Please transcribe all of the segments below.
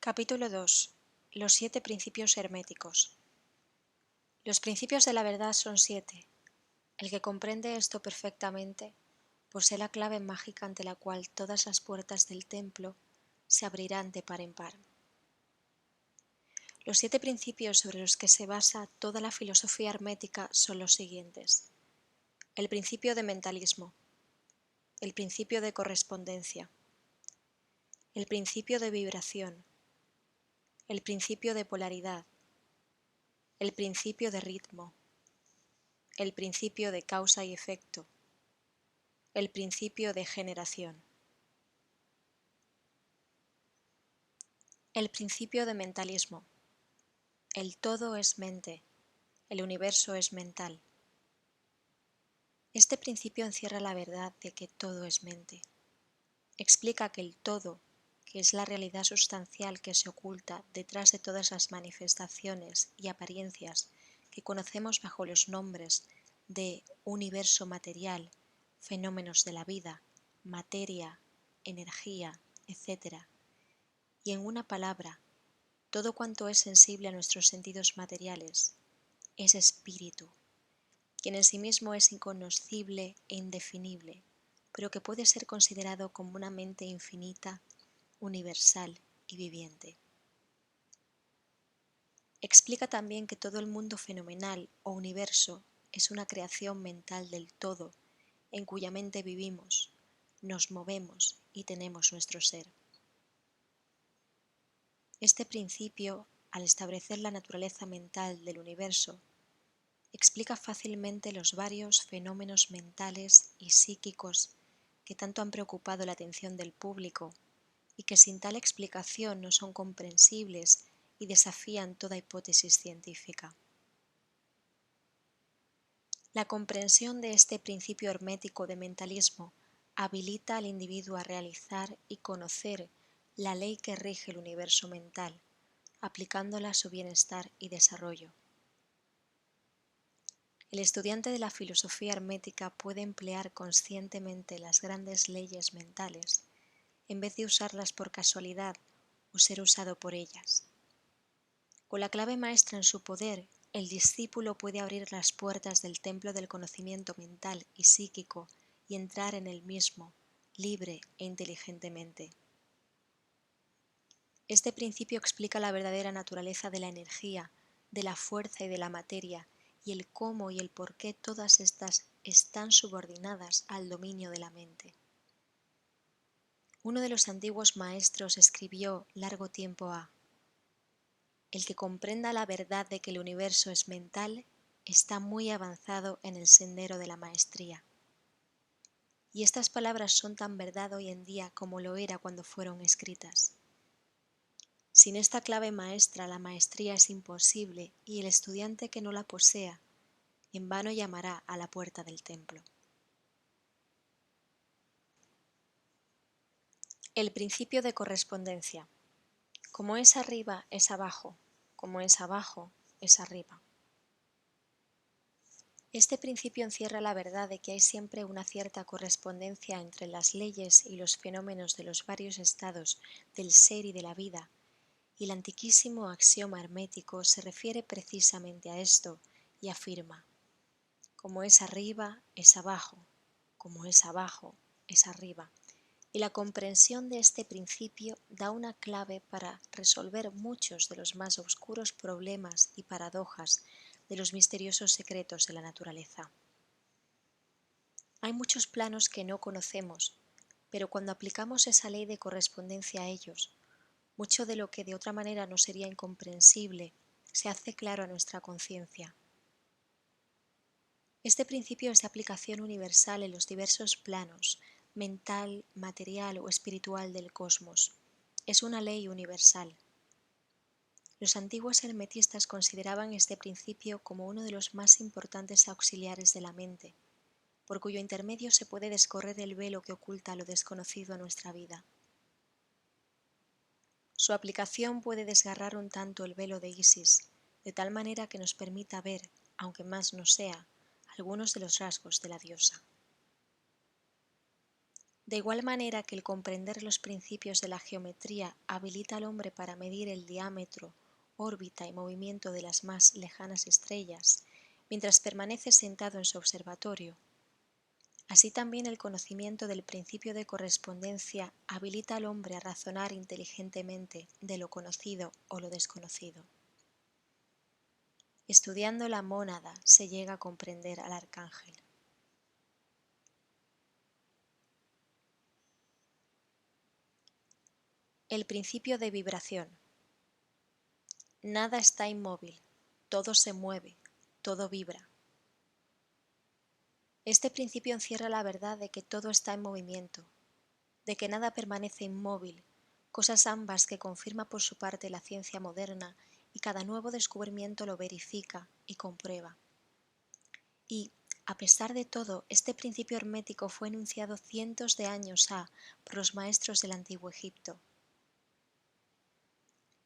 Capítulo 2. Los 7 principios herméticos. Los principios de la verdad son 7. El que comprende esto perfectamente posee la clave mágica ante la cual todas las puertas del templo se abrirán de par en par. Los 7 principios sobre los que se basa toda la filosofía hermética son los siguientes: el principio de mentalismo, el principio de correspondencia, el principio de vibración, el principio de polaridad, el principio de ritmo, el principio de causa y efecto, el principio de generación. El principio de mentalismo. El todo es mente, el universo es mental. Este principio encierra la verdad de que todo es mente. Explica que el todo, que es la realidad sustancial que se oculta detrás de todas las manifestaciones y apariencias que conocemos bajo los nombres de universo material, fenómenos de la vida, materia, energía, etc. Y en una palabra, todo cuanto es sensible a nuestros sentidos materiales es espíritu, quien en sí mismo es inconocible e indefinible, pero que puede ser considerado como una mente infinita, universal y viviente. Explica también que todo el mundo fenomenal o universo es una creación mental del todo, en cuya mente vivimos, nos movemos y tenemos nuestro ser. Este principio, al establecer la naturaleza mental del universo, explica fácilmente los varios fenómenos mentales y psíquicos que tanto han preocupado la atención del público y que sin tal explicación no son comprensibles y desafían toda hipótesis científica. La comprensión de este principio hermético de mentalismo habilita al individuo a realizar y conocer la ley que rige el universo mental, aplicándola a su bienestar y desarrollo. El estudiante de la filosofía hermética puede emplear conscientemente las grandes leyes mentales, en vez de usarlas por casualidad o ser usado por ellas. Con la clave maestra en su poder, el discípulo puede abrir las puertas del templo del conocimiento mental y psíquico y entrar en el mismo, libre e inteligentemente. Este principio explica la verdadera naturaleza de la energía, de la fuerza y de la materia, y el cómo y el por qué todas estas están subordinadas al dominio de la mente. Uno de los antiguos maestros escribió largo tiempo ha: el que comprenda la verdad de que el universo es mental está muy avanzado en el sendero de la maestría. Y estas palabras son tan verdad hoy en día como lo era cuando fueron escritas. Sin esta clave maestra la maestría es imposible y el estudiante que no la posea en vano llamará a la puerta del templo. El principio de correspondencia. Como es arriba, es abajo; como es abajo, es arriba. Este principio encierra la verdad de que hay siempre una cierta correspondencia entre las leyes y los fenómenos de los varios estados del ser y de la vida, y el antiquísimo axioma hermético se refiere precisamente a esto y afirma: como es arriba, es abajo; como es abajo, es arriba. Y la comprensión de este principio da una clave para resolver muchos de los más oscuros problemas y paradojas de los misteriosos secretos de la naturaleza. Hay muchos planos que no conocemos, pero cuando aplicamos esa ley de correspondencia a ellos, mucho de lo que de otra manera nos sería incomprensible se hace claro a nuestra conciencia. Este principio es de aplicación universal en los diversos planos, mental, material o espiritual del cosmos. Es una ley universal. Los antiguos hermetistas consideraban este principio como uno de los más importantes auxiliares de la mente, por cuyo intermedio se puede descorrer el velo que oculta lo desconocido a nuestra vida. Su aplicación puede desgarrar un tanto el velo de Isis, de tal manera que nos permita ver, aunque más no sea, algunos de los rasgos de la diosa. De igual manera que el comprender los principios de la geometría habilita al hombre para medir el diámetro, órbita y movimiento de las más lejanas estrellas, mientras permanece sentado en su observatorio, así también el conocimiento del principio de correspondencia habilita al hombre a razonar inteligentemente de lo conocido o lo desconocido. Estudiando la mónada se llega a comprender al arcángel. El principio de vibración. Nada está inmóvil, todo se mueve, todo vibra. Este principio encierra la verdad de que todo está en movimiento, de que nada permanece inmóvil, cosas ambas que confirma por su parte la ciencia moderna y cada nuevo descubrimiento lo verifica y comprueba. Y, a pesar de todo, este principio hermético fue enunciado cientos de años por los maestros del antiguo Egipto.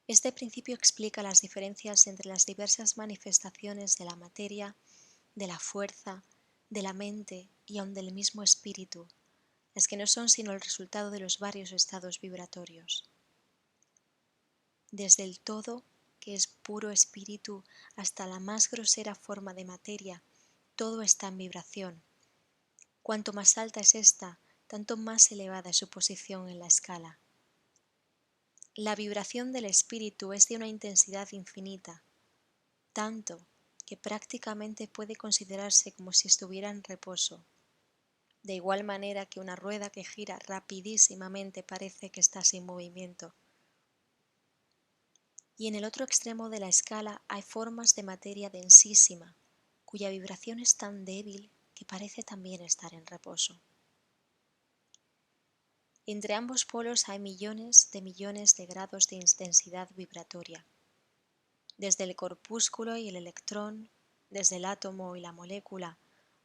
Este principio explica las diferencias entre las diversas manifestaciones de la materia, de la fuerza, de la mente y aun del mismo espíritu, las que no son sino el resultado de los varios estados vibratorios. Desde el todo, que es puro espíritu, hasta la más grosera forma de materia, todo está en vibración. Cuanto más alta es esta, tanto más elevada es su posición en la escala. La vibración del espíritu es de una intensidad infinita, tanto que prácticamente puede considerarse como si estuviera en reposo, de igual manera que una rueda que gira rapidísimamente parece que está sin movimiento. Y en el otro extremo de la escala hay formas de materia densísima, cuya vibración es tan débil que parece también estar en reposo. Entre ambos polos hay millones de grados de intensidad vibratoria. Desde el corpúsculo y el electrón, desde el átomo y la molécula,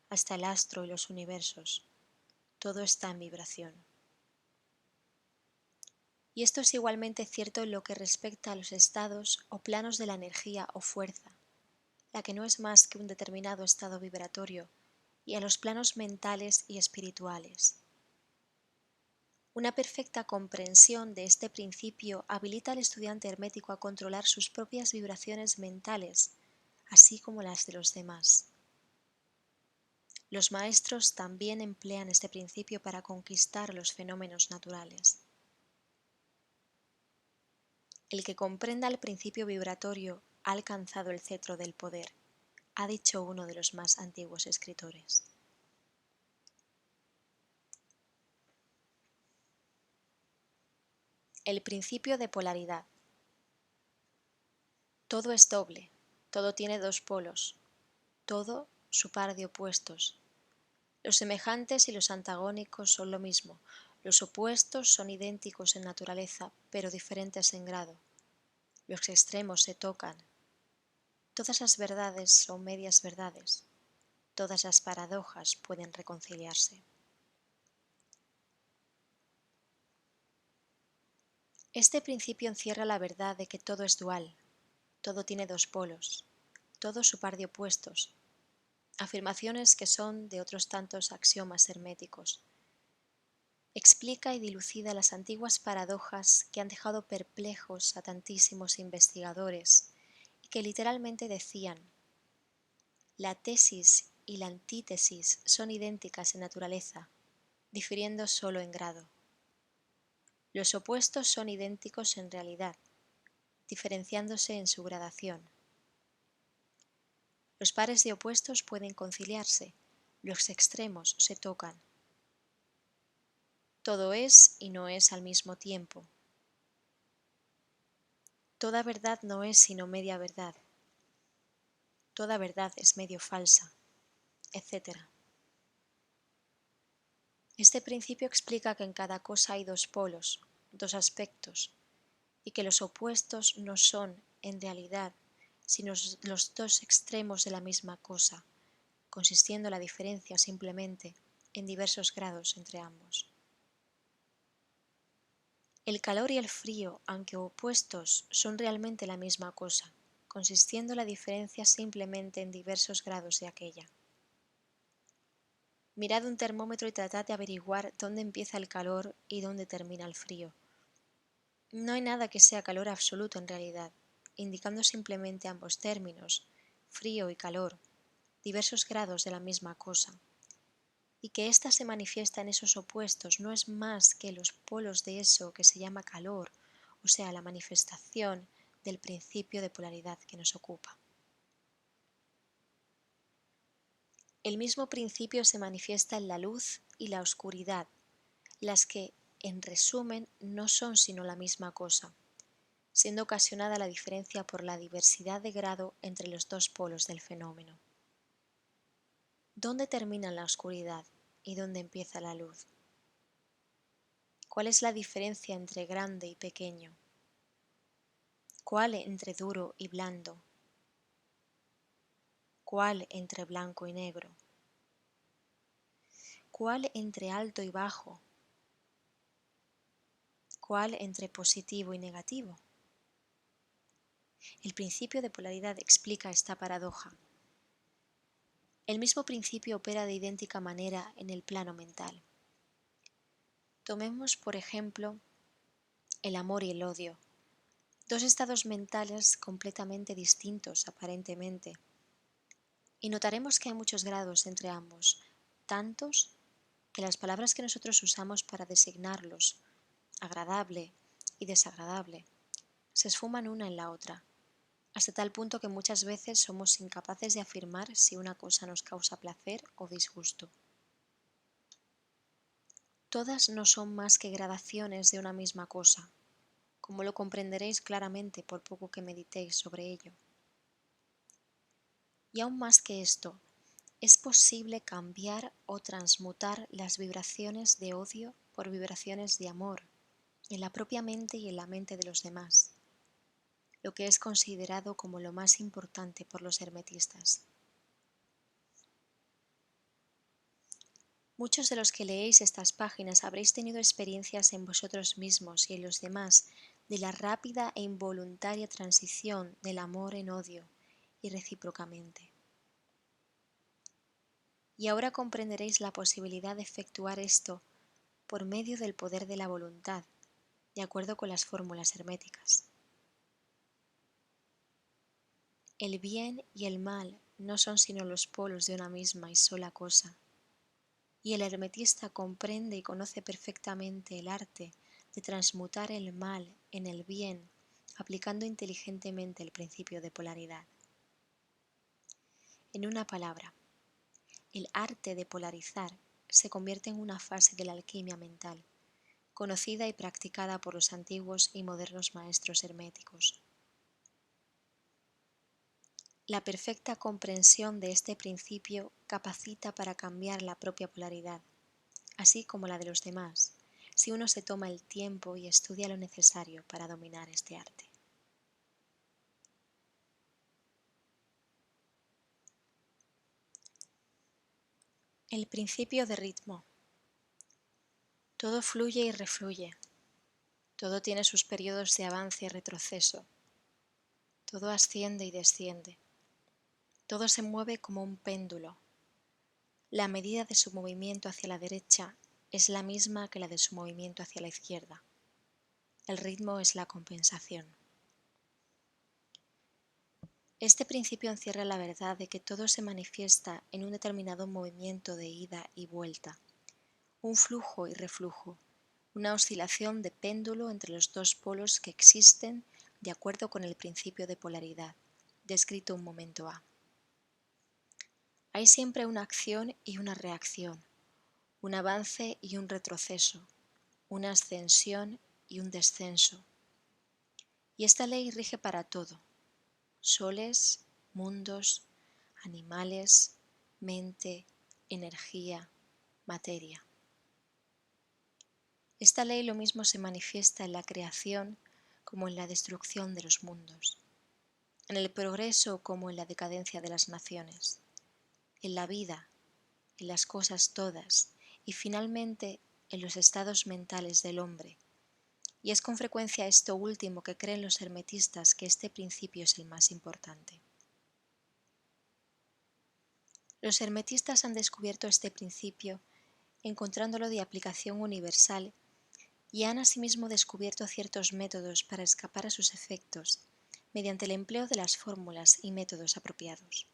hasta el astro y los universos, todo está en vibración. Y esto es igualmente cierto en lo que respecta a los estados o planos de la energía o fuerza, la que no es más que un determinado estado vibratorio, y a los planos mentales y espirituales. Una perfecta comprensión de este principio habilita al estudiante hermético a controlar sus propias vibraciones mentales, así como las de los demás. Los maestros también emplean este principio para conquistar los fenómenos naturales. El que comprenda el principio vibratorio ha alcanzado el cetro del poder, ha dicho uno de los más antiguos escritores. El principio de polaridad. Todo es doble, todo tiene dos polos, todo su par de opuestos. Los semejantes y los antagónicos son lo mismo, los opuestos son idénticos en naturaleza, pero diferentes en grado. Los extremos se tocan. Todas las verdades son medias verdades. Todas las paradojas pueden reconciliarse. Este principio encierra la verdad de que todo es dual, todo tiene dos polos, todo su par de opuestos, afirmaciones que son de otros tantos axiomas herméticos. Explica y dilucida las antiguas paradojas que han dejado perplejos a tantísimos investigadores y que literalmente decían: la tesis y la antítesis son idénticas en naturaleza, difiriendo solo en grado. Los opuestos son idénticos en realidad, diferenciándose en su gradación. Los pares de opuestos pueden conciliarse, los extremos se tocan. Todo es y no es al mismo tiempo. Toda verdad no es sino media verdad. Toda verdad es medio falsa, etc. Este principio explica que en cada cosa hay dos polos, dos aspectos, y que los opuestos no son, en realidad, sino los dos extremos de la misma cosa, consistiendo la diferencia simplemente en diversos grados entre ambos. El calor y el frío, aunque opuestos, son realmente la misma cosa, consistiendo la diferencia simplemente en diversos grados de aquella. Mirad un termómetro y tratad de averiguar dónde empieza el calor y dónde termina el frío. No hay nada que sea calor absoluto en realidad, indicando simplemente ambos términos, frío y calor, diversos grados de la misma cosa. Y que ésta se manifiesta en esos opuestos no es más que los polos de eso que se llama calor, o sea, la manifestación del principio de polaridad que nos ocupa. El mismo principio se manifiesta en la luz y la oscuridad, las que, en resumen, no son sino la misma cosa, siendo ocasionada la diferencia por la diversidad de grado entre los dos polos del fenómeno. ¿Dónde termina la oscuridad y dónde empieza la luz? ¿Cuál es la diferencia entre grande y pequeño? ¿Cuál entre duro y blando? ¿Cuál entre blanco y negro? ¿Cuál entre alto y bajo? ¿Cuál entre positivo y negativo? El principio de polaridad explica esta paradoja. El mismo principio opera de idéntica manera en el plano mental. Tomemos, por ejemplo, el amor y el odio, dos estados mentales completamente distintos aparentemente, y notaremos que hay muchos grados entre ambos, tantos que las palabras que nosotros usamos para designarlos, agradable y desagradable, se esfuman una en la otra, hasta tal punto que muchas veces somos incapaces de afirmar si una cosa nos causa placer o disgusto. Todas no son más que gradaciones de una misma cosa, como lo comprenderéis claramente por poco que meditéis sobre ello. Y aún más que esto, es posible cambiar o transmutar las vibraciones de odio por vibraciones de amor en la propia mente y en la mente de los demás, lo que es considerado como lo más importante por los hermetistas. Muchos de los que leéis estas páginas habréis tenido experiencias en vosotros mismos y en los demás de la rápida e involuntaria transición del amor en odio y recíprocamente. Y ahora comprenderéis la posibilidad de efectuar esto por medio del poder de la voluntad, de acuerdo con las fórmulas herméticas. El bien y el mal no son sino los polos de una misma y sola cosa, y el hermetista comprende y conoce perfectamente el arte de transmutar el mal en el bien, aplicando inteligentemente el principio de polaridad. En una palabra, el arte de polarizar se convierte en una fase de la alquimia mental, conocida y practicada por los antiguos y modernos maestros herméticos. La perfecta comprensión de este principio capacita para cambiar la propia polaridad, así como la de los demás, si uno se toma el tiempo y estudia lo necesario para dominar este arte. El principio de ritmo. Todo fluye y refluye. Todo tiene sus periodos de avance y retroceso. Todo asciende y desciende. Todo se mueve como un péndulo. La medida de su movimiento hacia la derecha es la misma que la de su movimiento hacia la izquierda. El ritmo es la compensación. Este principio encierra la verdad de que todo se manifiesta en un determinado movimiento de ida y vuelta, un flujo y reflujo, una oscilación de péndulo entre los dos polos que existen de acuerdo con el principio de polaridad, descrito un momento A. Hay siempre una acción y una reacción, un avance y un retroceso, una ascensión y un descenso. Y esta ley rige para todo: soles, mundos, animales, mente, energía, materia. Esta ley lo mismo se manifiesta en la creación como en la destrucción de los mundos, en el progreso como en la decadencia de las naciones, en la vida, en las cosas todas y finalmente en los estados mentales del hombre. Y es con frecuencia esto último que creen los hermetistas que este principio es el más importante. Los hermetistas han descubierto este principio, encontrándolo de aplicación universal, y han asimismo descubierto ciertos métodos para escapar a sus efectos, mediante el empleo de las fórmulas y métodos apropiados.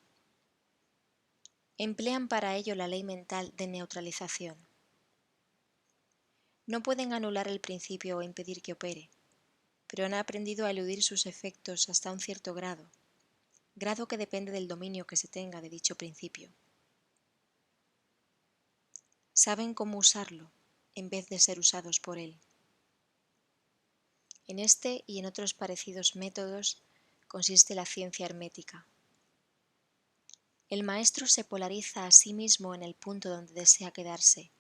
Emplean para ello la ley mental de neutralización. No pueden anular el principio o impedir que opere, pero han aprendido a eludir sus efectos hasta un cierto grado que depende del dominio que se tenga de dicho principio. Saben cómo usarlo, en vez de ser usados por él. En este y en otros parecidos métodos consiste la ciencia hermética. El maestro se polariza a sí mismo en el punto donde desea quedarse,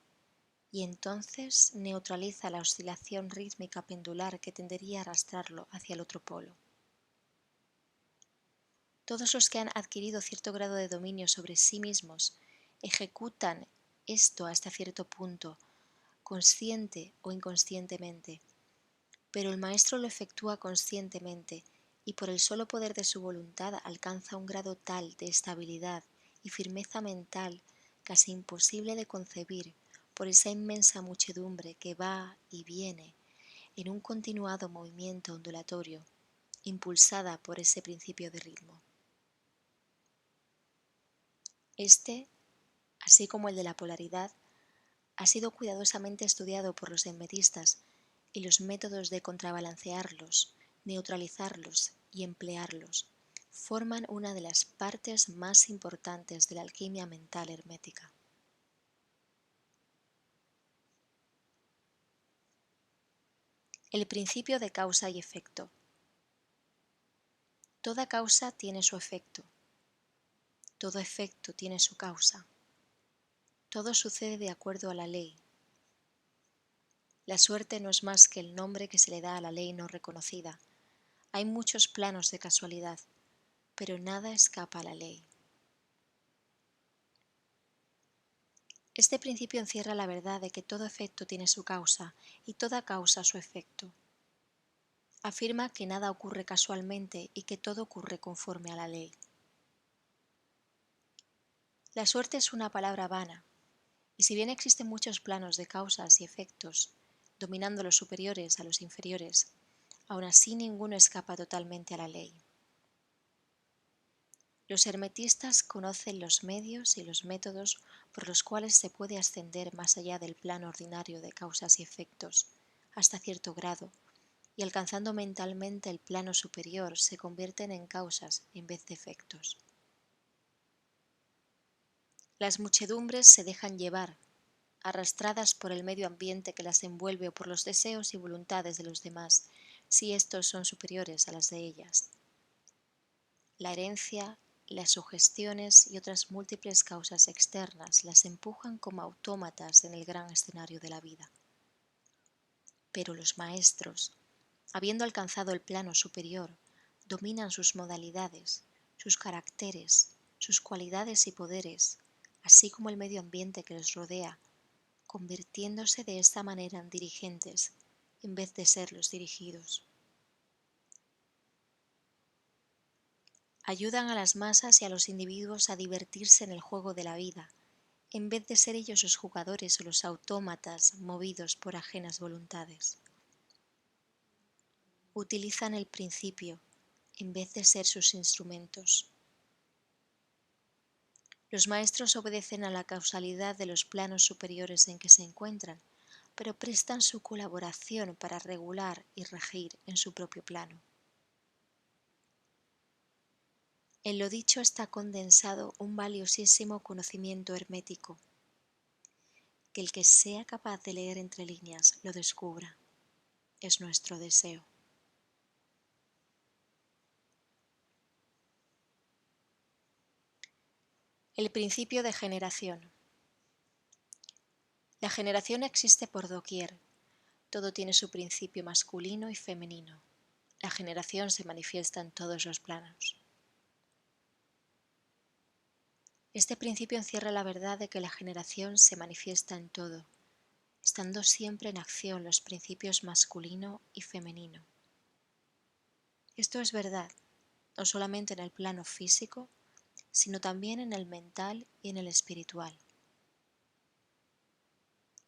y entonces neutraliza la oscilación rítmica pendular que tendería a arrastrarlo hacia el otro polo. Todos los que han adquirido cierto grado de dominio sobre sí mismos ejecutan esto hasta cierto punto, consciente o inconscientemente, pero el maestro lo efectúa conscientemente y por el solo poder de su voluntad alcanza un grado tal de estabilidad y firmeza mental casi imposible de concebir por esa inmensa muchedumbre que va y viene en un continuado movimiento ondulatorio, impulsada por ese principio de ritmo. Este, así como el de la polaridad, ha sido cuidadosamente estudiado por los hermetistas y los métodos de contrabalancearlos, neutralizarlos y emplearlos forman una de las partes más importantes de la alquimia mental hermética. El principio de causa y efecto. Toda causa tiene su efecto. Todo efecto tiene su causa. Todo sucede de acuerdo a la ley. La suerte no es más que el nombre que se le da a la ley no reconocida. Hay muchos planos de casualidad, pero nada escapa a la ley. Este principio encierra la verdad de que todo efecto tiene su causa y toda causa su efecto. Afirma que nada ocurre casualmente y que todo ocurre conforme a la ley. La suerte es una palabra vana, y si bien existen muchos planos de causas y efectos, dominando los superiores a los inferiores, aún así ninguno escapa totalmente a la ley. Los hermetistas conocen los medios y los métodos por los cuales se puede ascender más allá del plano ordinario de causas y efectos, hasta cierto grado, y alcanzando mentalmente el plano superior se convierten en causas en vez de efectos. Las muchedumbres se dejan llevar, arrastradas por el medio ambiente que las envuelve o por los deseos y voluntades de los demás, si estos son superiores a las de ellas. La herencia, las sugestiones y otras múltiples causas externas las empujan como autómatas en el gran escenario de la vida. Pero los maestros, habiendo alcanzado el plano superior, dominan sus modalidades, sus caracteres, sus cualidades y poderes, así como el medio ambiente que les rodea, convirtiéndose de esta manera en dirigentes en vez de ser los dirigidos. Ayudan a las masas y a los individuos a divertirse en el juego de la vida, en vez de ser ellos los jugadores o los autómatas movidos por ajenas voluntades. Utilizan el principio en vez de ser sus instrumentos. Los maestros obedecen a la causalidad de los planos superiores en que se encuentran, pero prestan su colaboración para regular y regir en su propio plano. En lo dicho está condensado un valiosísimo conocimiento hermético. Que el que sea capaz de leer entre líneas lo descubra. Es nuestro deseo. El principio de generación. La generación existe por doquier. Todo tiene su principio masculino y femenino. La generación se manifiesta en todos los planos. Este principio encierra la verdad de que la generación se manifiesta en todo, estando siempre en acción los principios masculino y femenino. Esto es verdad, no solamente en el plano físico, sino también en el mental y en el espiritual.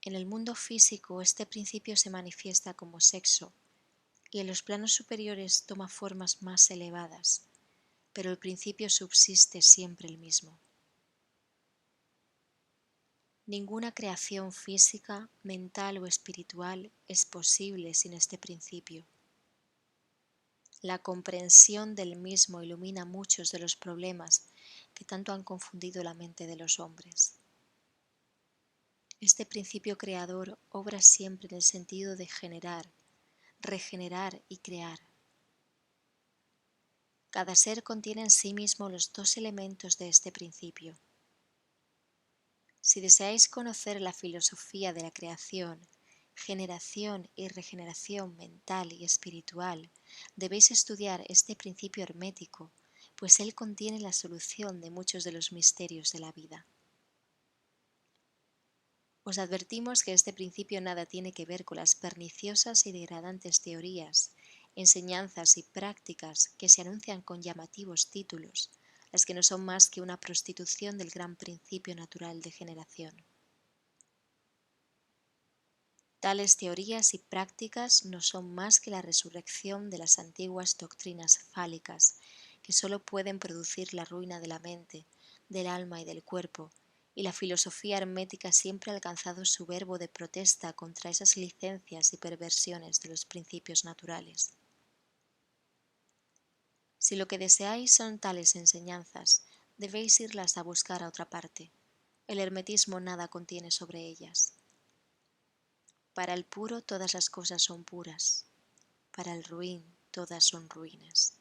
En el mundo físico este principio se manifiesta como sexo y en los planos superiores toma formas más elevadas, pero el principio subsiste siempre el mismo. Ninguna creación física, mental o espiritual es posible sin este principio. La comprensión del mismo ilumina muchos de los problemas que tanto han confundido la mente de los hombres. Este principio creador obra siempre en el sentido de generar, regenerar y crear. Cada ser contiene en sí mismo los dos elementos de este principio. Si deseáis conocer la filosofía de la creación, generación y regeneración mental y espiritual, debéis estudiar este principio hermético, pues él contiene la solución de muchos de los misterios de la vida. Os advertimos que este principio nada tiene que ver con las perniciosas y degradantes teorías, enseñanzas y prácticas que se anuncian con llamativos títulos, las que no son más que una prostitución del gran principio natural de generación. Tales teorías y prácticas no son más que la resurrección de las antiguas doctrinas fálicas, que sólo pueden producir la ruina de la mente, del alma y del cuerpo, y la filosofía hermética siempre ha alcanzado su verbo de protesta contra esas licencias y perversiones de los principios naturales. Si lo que deseáis son tales enseñanzas, debéis irlas a buscar a otra parte. El hermetismo nada contiene sobre ellas. Para el puro todas las cosas son puras, para el ruin todas son ruines.